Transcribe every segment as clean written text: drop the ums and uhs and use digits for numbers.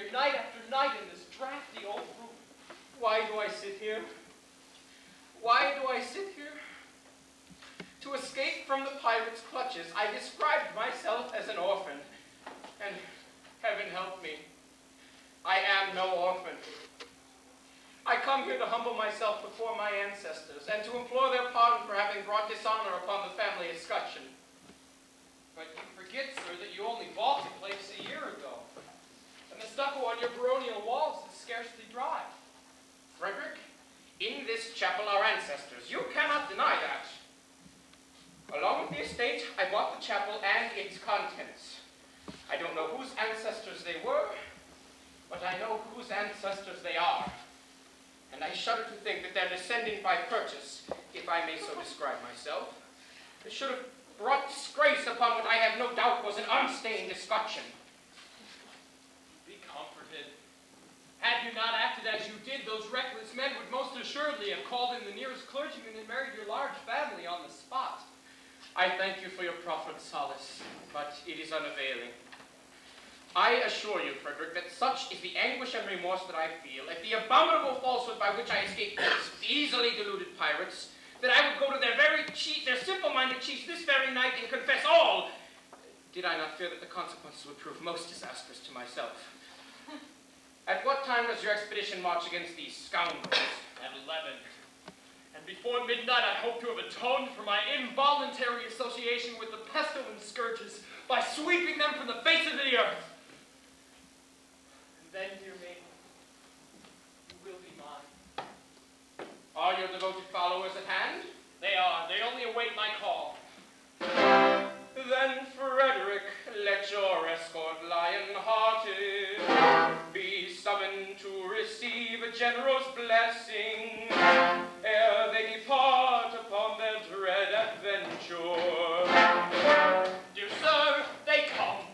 here night after night in this drafty old room. Why do I sit here? Why do I sit here? To escape from the pirates' clutches, I described myself as an orphan. And heaven help me, I am no orphan. I come here to humble myself before my ancestors and to implore their pardon for having brought dishonor upon the family escutcheon. But you forget, sir, that you only bought the place a year ago. And the stucco on your baronial walls is scarcely dry. Frederick, in this chapel are ancestors. You cannot deny that. Along with the estate, I bought the chapel and its contents. I don't know whose ancestors they were, but I know whose ancestors they are. And I shudder to think that their descendant by purchase, if I may so describe myself, should have brought disgrace upon what I have no doubt was an unstained escutcheon. Be comforted. Had you not acted as you did, those reckless men would most assuredly have called in the nearest clergyman and married your large family on the spot. I thank you for your proffered solace, but it is unavailing. I assure you, Frederick, that such is the anguish and remorse that I feel at the abominable falsehood by which I escaped these easily deluded pirates, that I would go to their simple-minded chiefs this very night and confess all, did I not fear that the consequences would prove most disastrous to myself. At what time does your expedition march against these scoundrels? At 11. And before midnight I hope to have atoned for my involuntary association with the pestilent scourges by sweeping them from the face of the earth. And then, dear maiden, you will be mine. Are your devoted followers at hand? They are. They only await my call. Then, Frederick, let your escort lion-hearted be summoned to receive a general's blessing ere they depart upon their dread adventure. Dear sir, they come.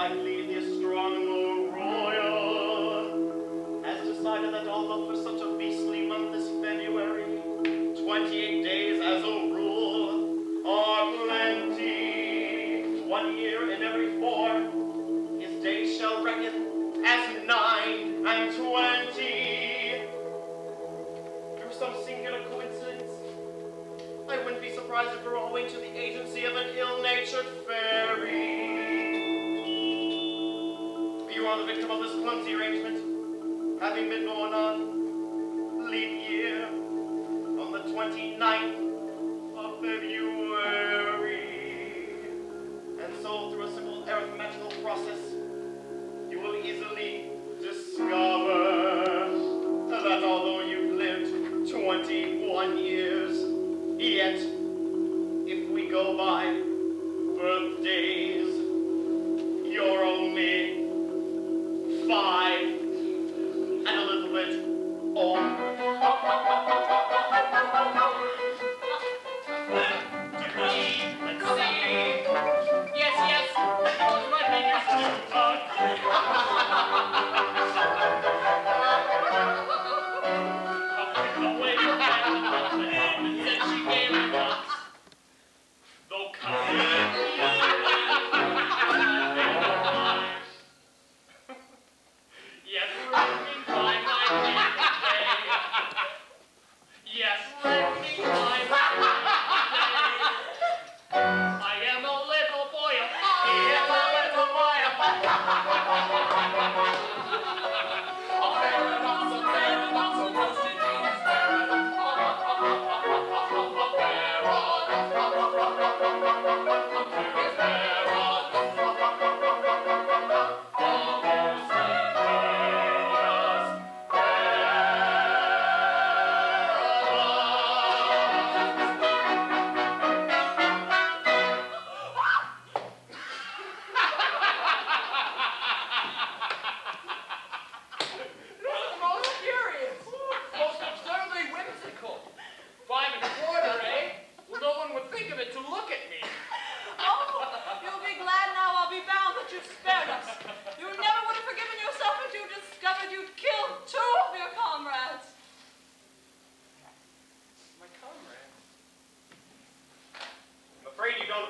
I believe the astronomer royal has decided that although for such a beastly month as February, 28 days as a rule are plenty. 1 year in every 4, his days shall reckon as 9 and 20. Through some singular coincidence, I wouldn't be surprised if we're owing to the agency of an ill-natured fairy. You are the victim of this clumsy arrangement, having been born on leap year on the 29th of February. And so, through a simple arithmetical process, you will easily discover that although you've lived 21 years, yet, if we go by birthdays, you're only 5 and a little bit old. Let's see. Yes. My fingers too. Away from that, and said she gave me once. Though yes, let me find my day. Yes, let me find my day. I am a little boy. I am a little boy.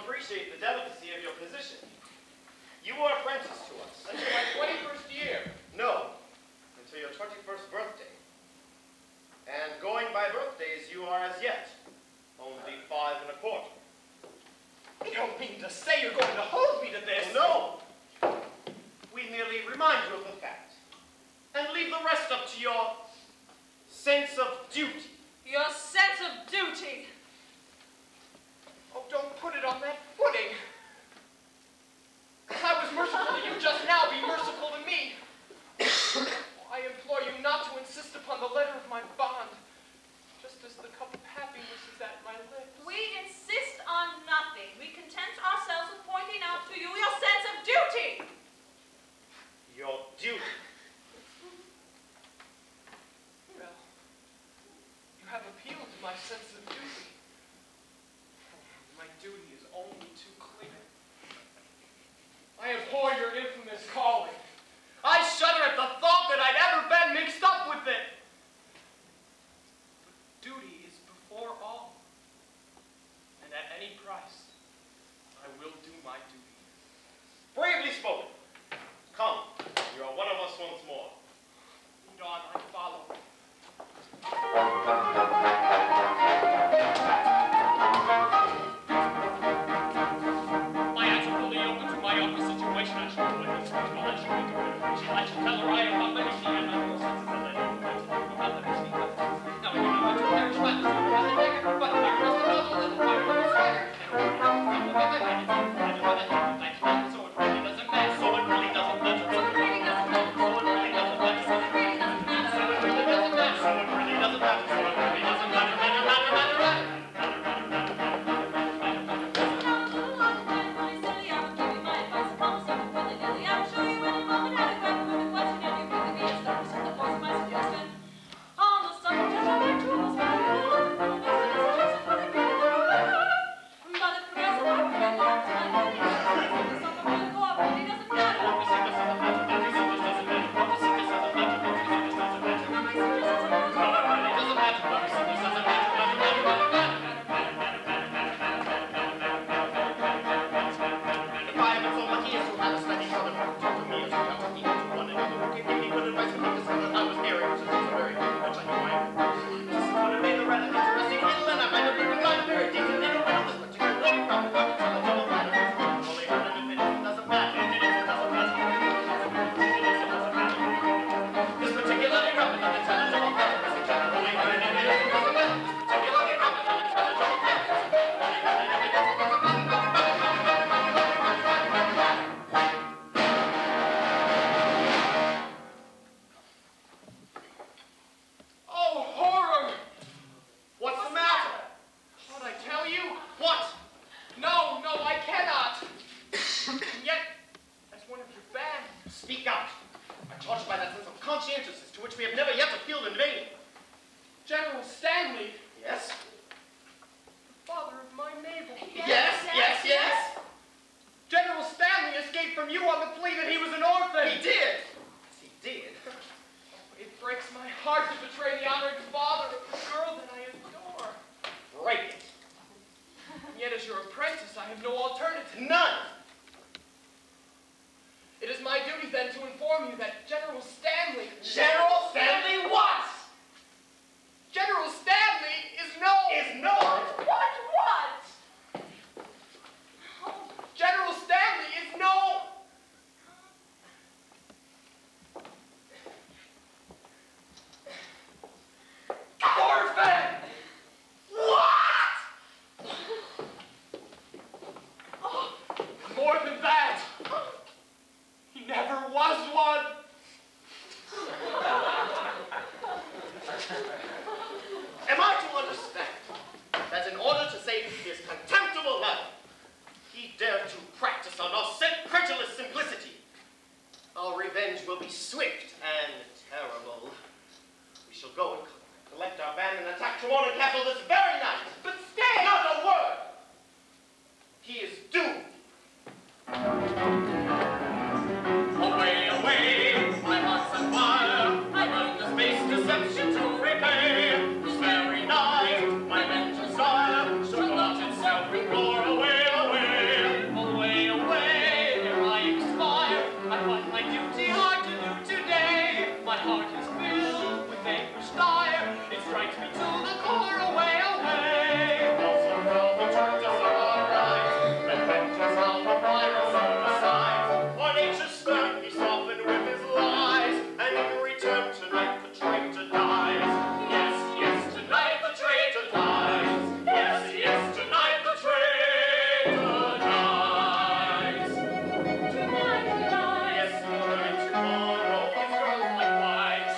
Appreciate the delicacy of your position. You were apprenticed to us. Until my 21st year. No, until your 21st birthday. And going by birthdays, you are as yet only 5 1/4. You don't mean to say you're going to hold me to this? No. We merely remind you of the fact. And leave the rest up to your sense of duty. Your sense of duty. Oh, don't put it on that footing. As I was merciful to you just now, be merciful to me. I implore you not to insist upon the letter of my bond, just as the cup of happiness is at my lips. We insist on nothing. We content ourselves with pointing out to you your sense of duty. Your duty. Well, you have appealed to my sense of duty. My duty is only too clear. I abhor your infamous calling. I shudder at the thought that I'd ever been mixed up with it. But duty is before all. And at any price, I will do my duty. Bravely spoken. Come, you are one of us once more. Lead on, I follow. My eyes are fully open to my awful situation. I should do it. I should make a revelation. I should tell her I am not many she and my little senses of it. Now let her speak up. Now I don't know what to perish by the truth of the dagger, but I rest about a little fire on the swagger. So it really doesn't matter. So it really doesn't matter. So it really doesn't matter. So it really doesn't matter. So it really doesn't matter. So it really doesn't matter. So it really doesn't matter. So it really doesn't matter. I'll show you in a moment how to grab the question and you bring me a that's one of your band. Speak out. I'm tortured by that sense of conscientiousness to which we have never yet appealed in vain. General Stanley, Yes? the father of my navel. Yes. General Stanley escaped from you on the plea that he was an orphan. He did. Yes, he did. It breaks my heart to betray the honored father of the girl that I adore. Break it. And yet, as your apprentice, I have no alternative. None. It is my duty, then, to inform you that General Stanley... General Stanley what? General Stanley is no... Is no... What? General Stanley is no... orphan! What? More than that, he never was one. Am I to understand that in order to save his contemptible life, he dared to practice on us credulous simplicity? Our revenge will be swift and terrible. We shall go and collect our band and attack Tremona Castle this very night. But stay! Not a word! He is doomed. Away, away, my heart's on fire. I run the space deception to repay. This very night, my mental desire shall launch itself and roar away, away. Away, away, here I expire. I find my duty hard to do today. My heart is filled with anguish dire. It strikes me to the core. Away, away. Also fell the churches of our rights, and vengeance on the pirates on the sides. On nature's stern he softened with his lies, and in return tonight the traitor dies. Yes, tonight the traitor dies. Yes, tonight the traitor dies. Tonight he dies. Yes, and tomorrow his girls likewise.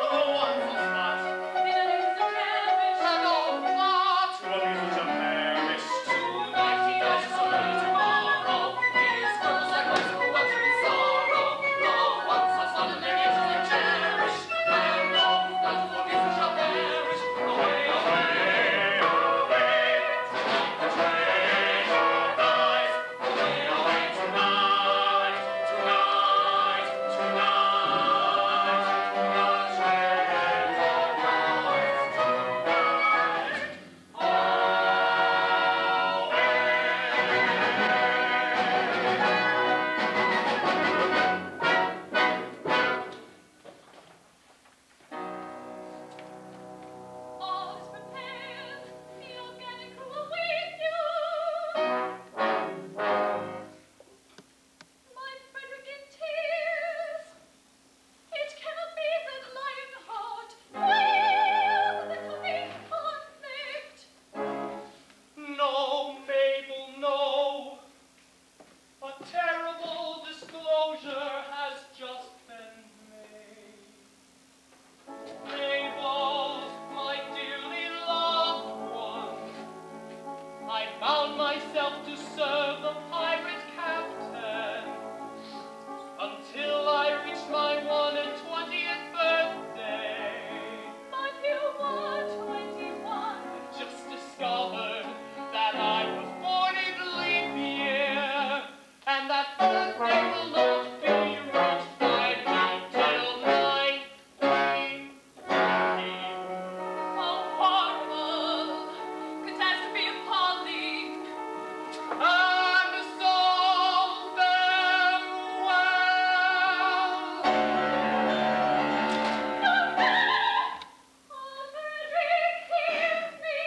The ones on spot, In an instant perish. And oh, what? to amuse and perish. Tonight he dies, so tomorrow. His girls likewise will watch in sorrow. No one such love in their years as they cherish. And no one forgives and shall perish. Away, away. All is prepared. The organic crew await you. My Frederick in tears. It cannot be that Lionheart wails the coming conflict. No, Mabel, no. A terrible disclosure has just been made. Mabel, my dearly loved one, I found myself to serve the pirate captain until I reached my 21st birthday. But you were 21. Just discovered that I was born in the leap year, and that birthday will not be reached by me till 19. Oh, horrible catastrophe appalling. And so farewell. Oh, Frederick, hear me.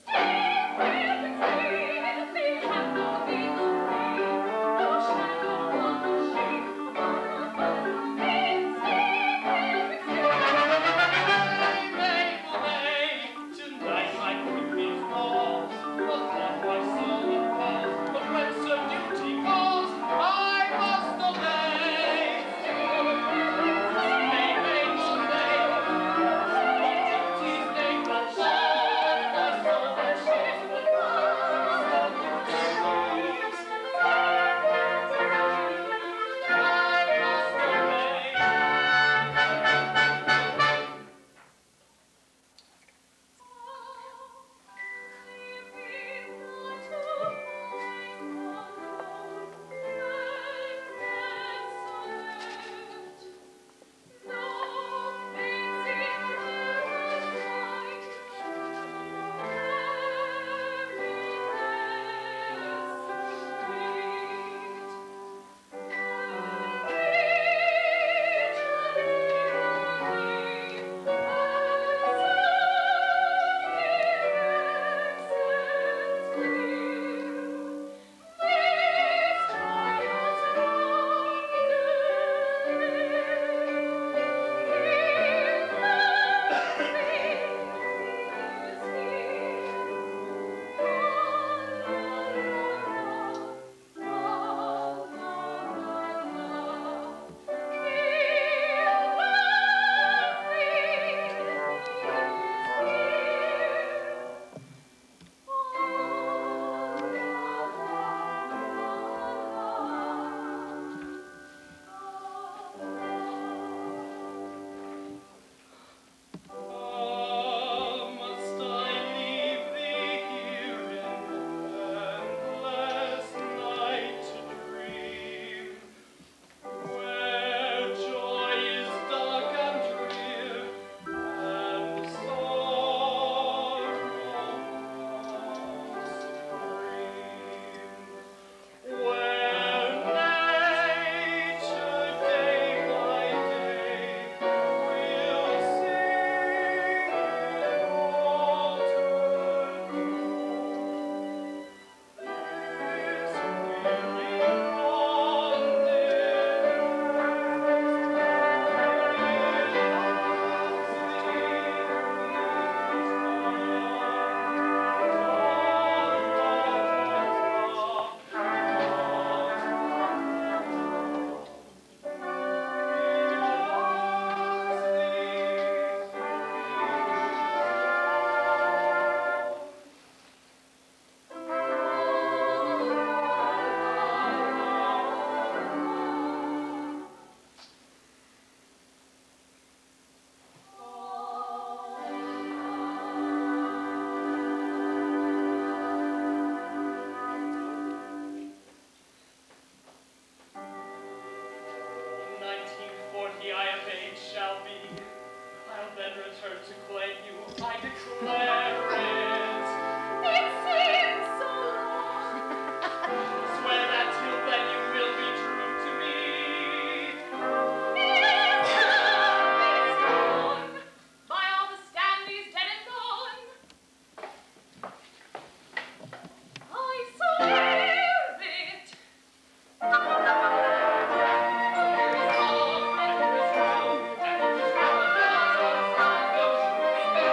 Stay, Frederick, stay with me. to claim you, I declare it. It seems so long. Swear that till then you will be true to me. It's gone. By all the Stanleys dead and gone. I swear it. Here is love, and here is true, and here is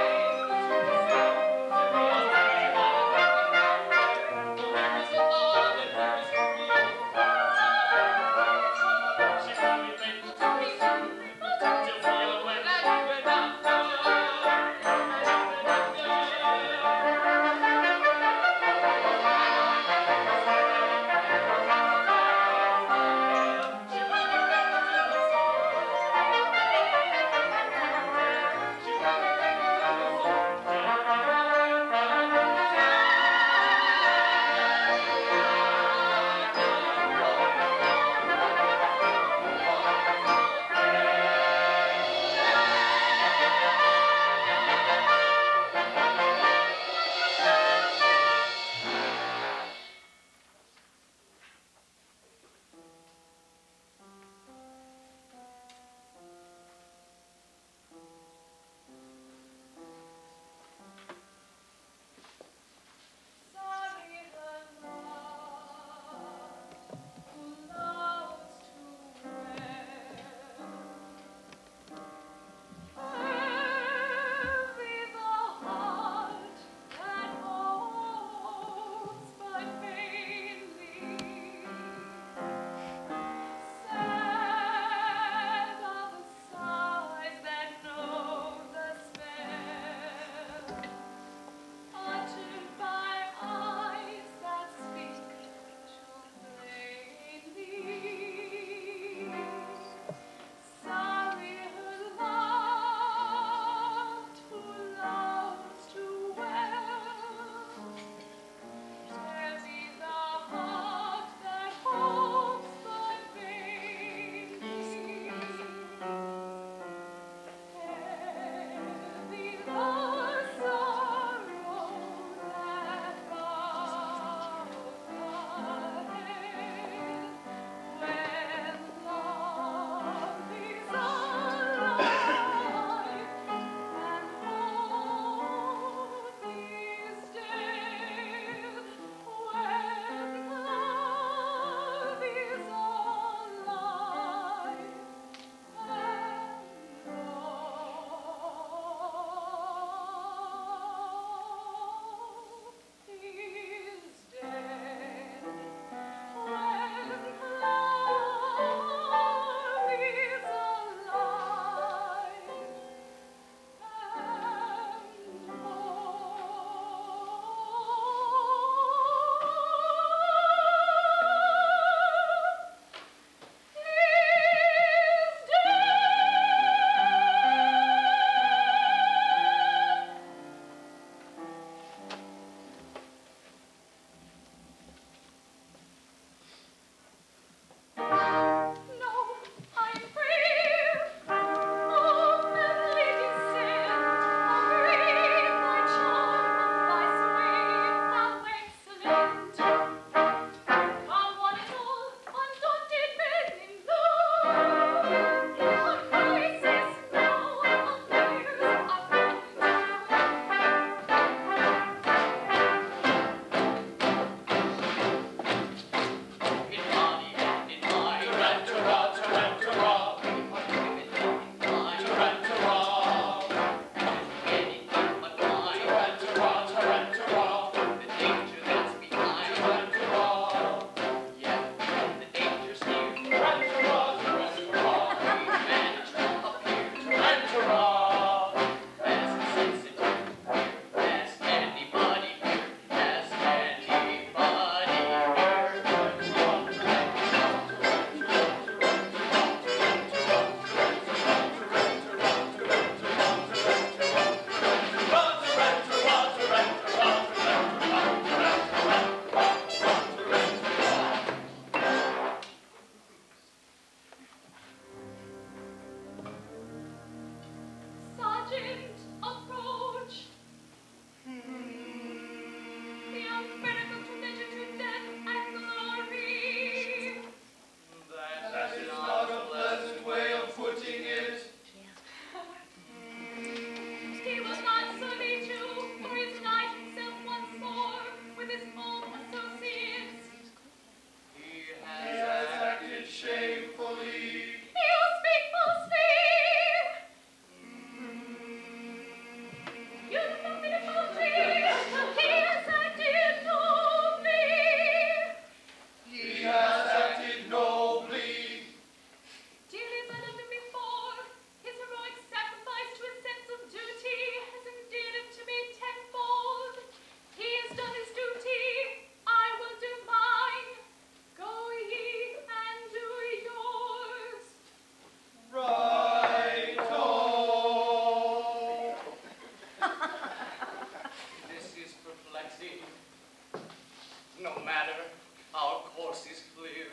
matter. Our course is clear.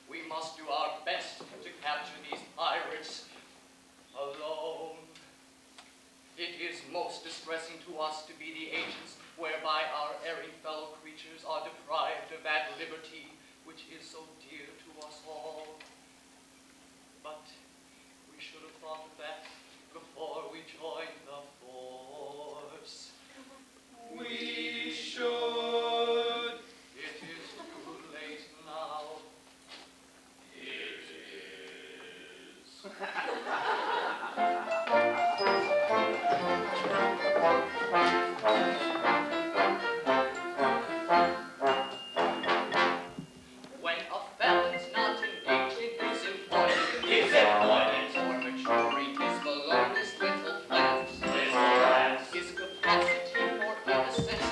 We must do our best to capture these pirates alone. It is most distressing to us to be the agents whereby our erring fellow creatures are deprived of that liberty which is so dear to us all. But we should have thought of that before we joined the force. We should. It is too late now. It is. When a felon's not engaged in his employment, or maturing his felonious little plans, his capacity for innocent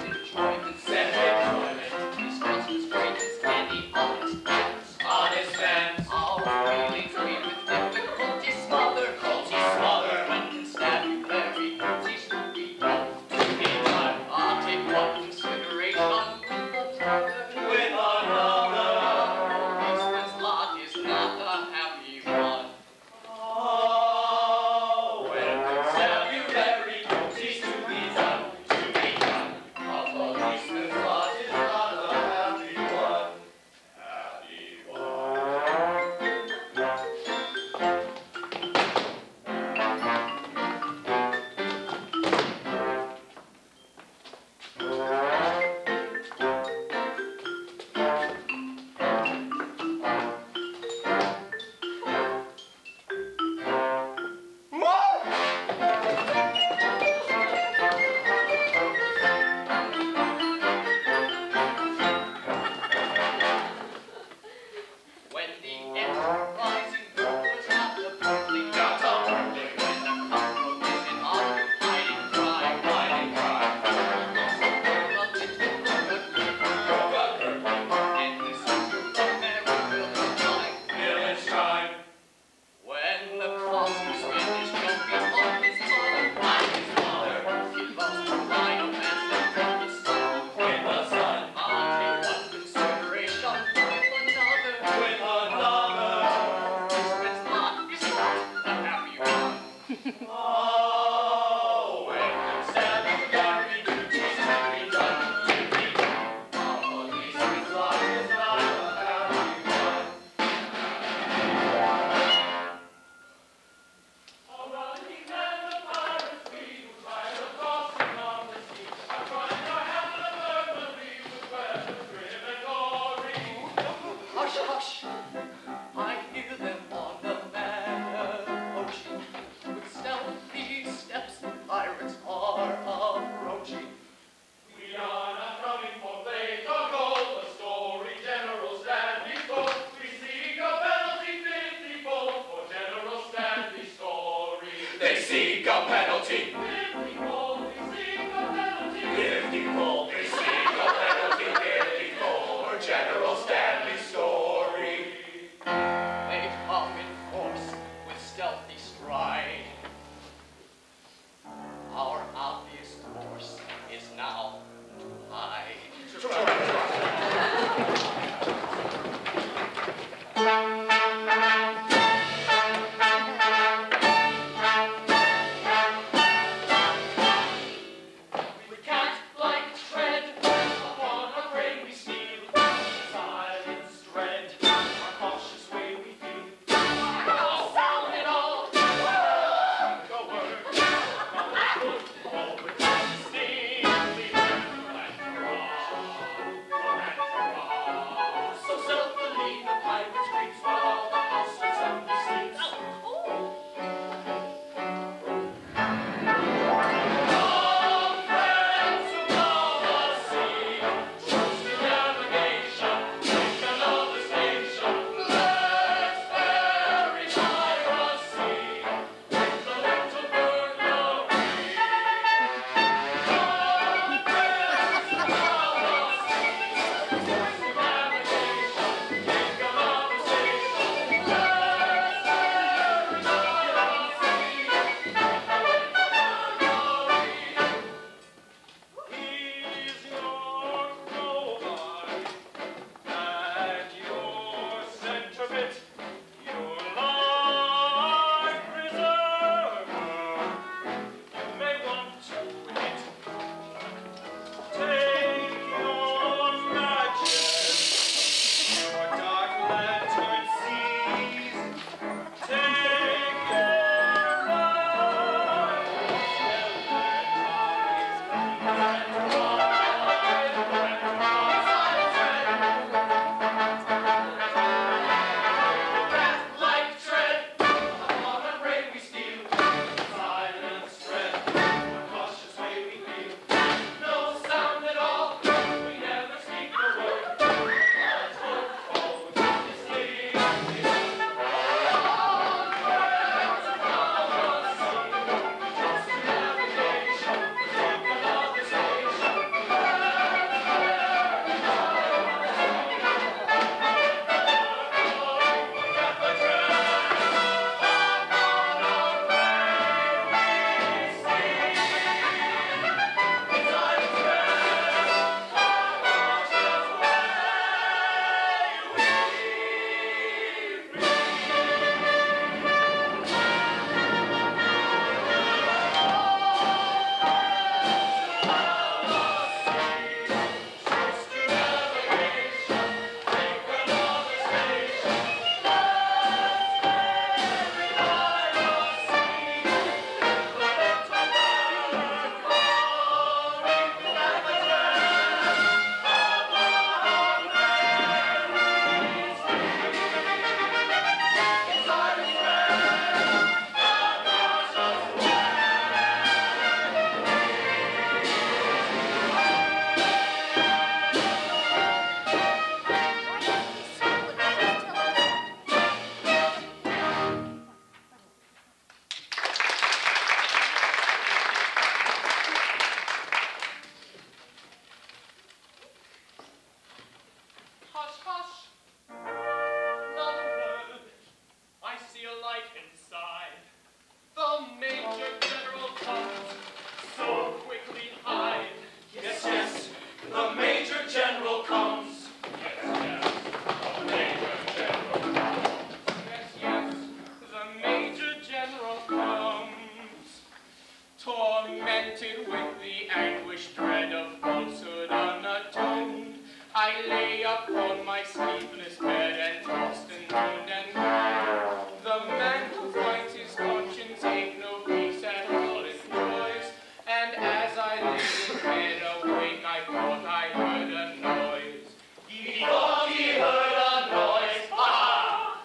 upon my sleepless bed and tossed and turned and cried. The man who finds his conscience ain't no peace at all, it joys. And as I lay in bed awake, I thought I heard a noise. He thought he heard a noise. Ha!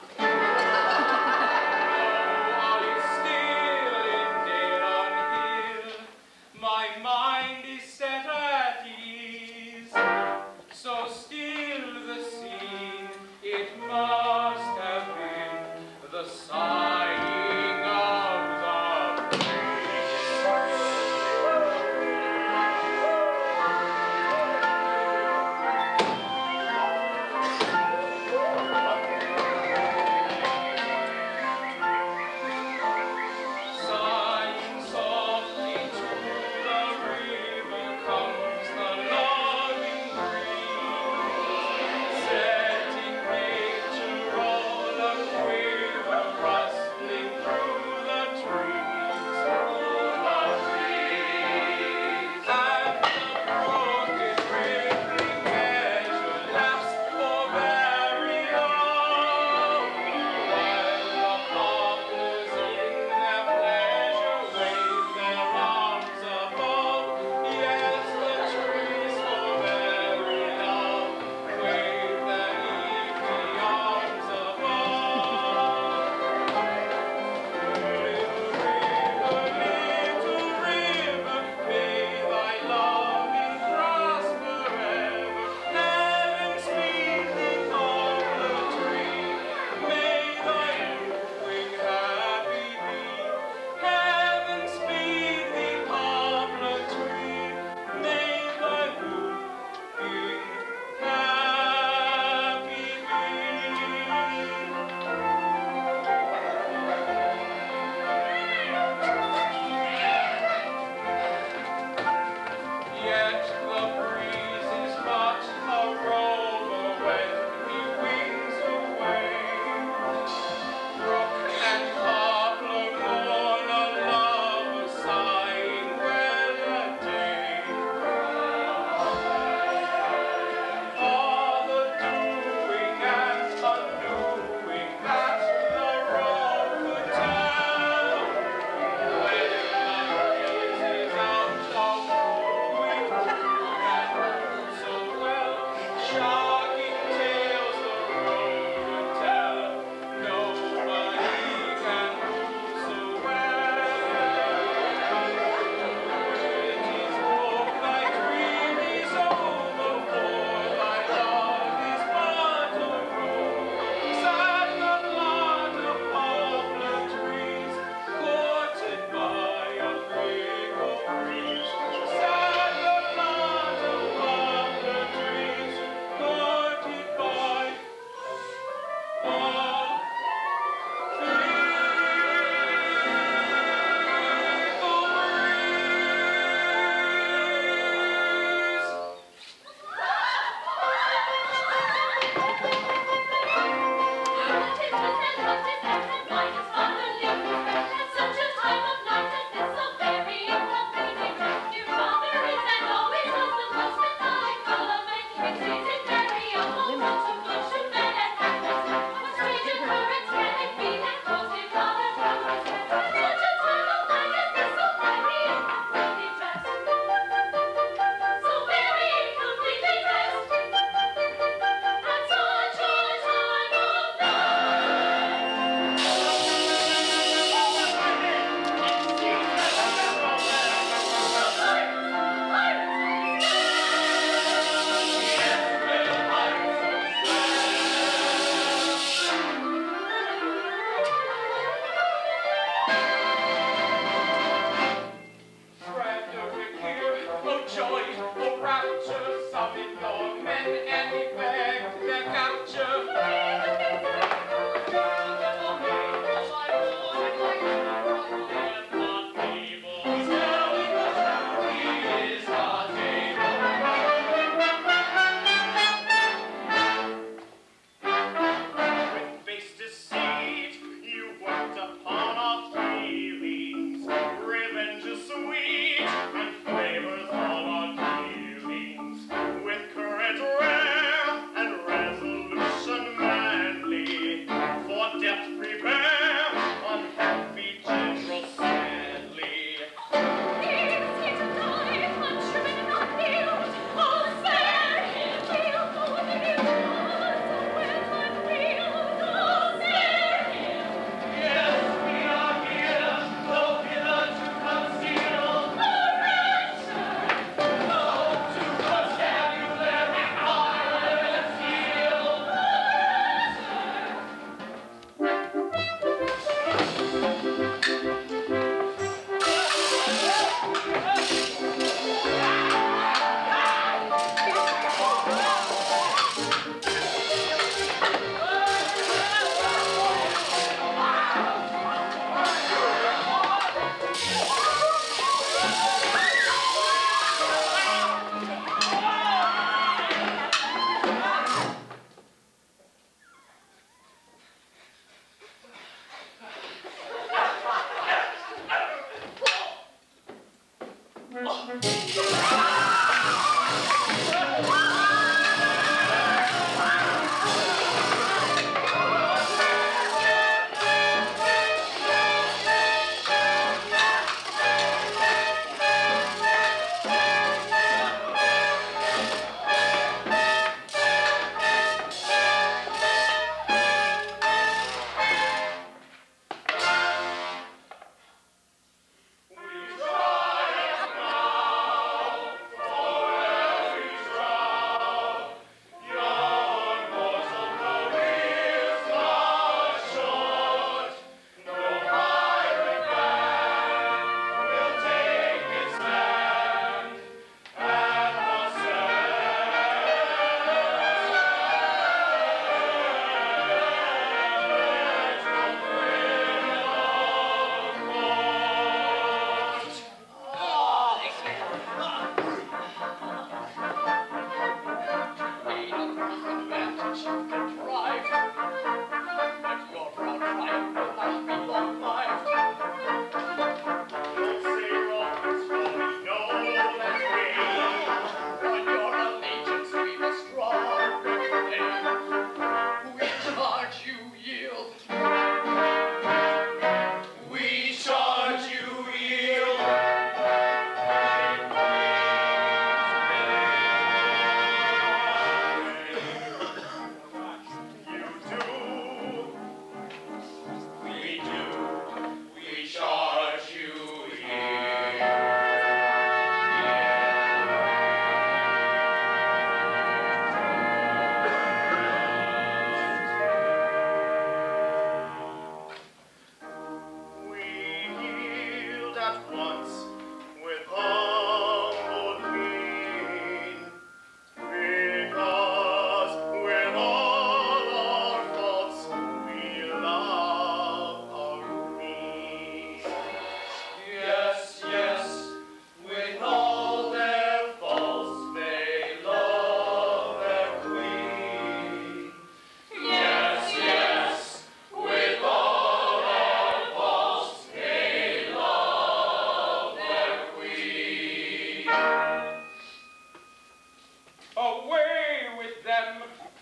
All is still in Deron Hill. My mind is set at ease. So still the scene, it must have been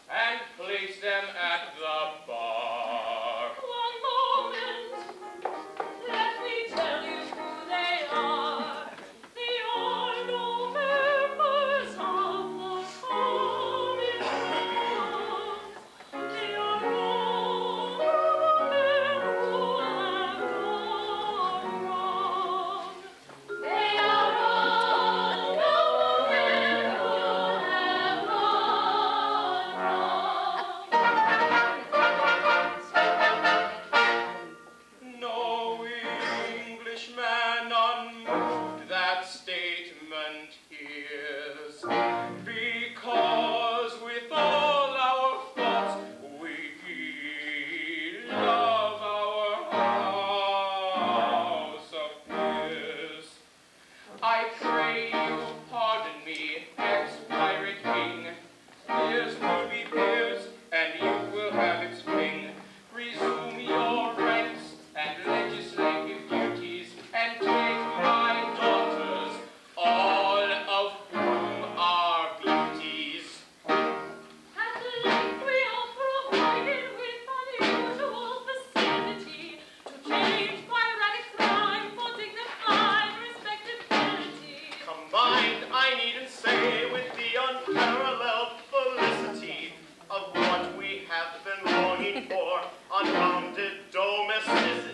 and place them at the bar. One moment. Let me tell you who they are. They are no members of the common room. They are all men who have gone wrong. They are all men who have gone wrong. No Englishman unmoved that statement is, because with all our faults we love our house of peers. I pray you pardon me, ex-pirate king. Peers will be peers, and you will have its fling. Resume your ranks and legislative duties, and take my daughters, all of whom are beauties. At length we are provided with unusual facility to change piratic crime for dignified respectability. Combined, I needn't say, with the unparalleled felicity of what we have been longing for, unbounded domesticity.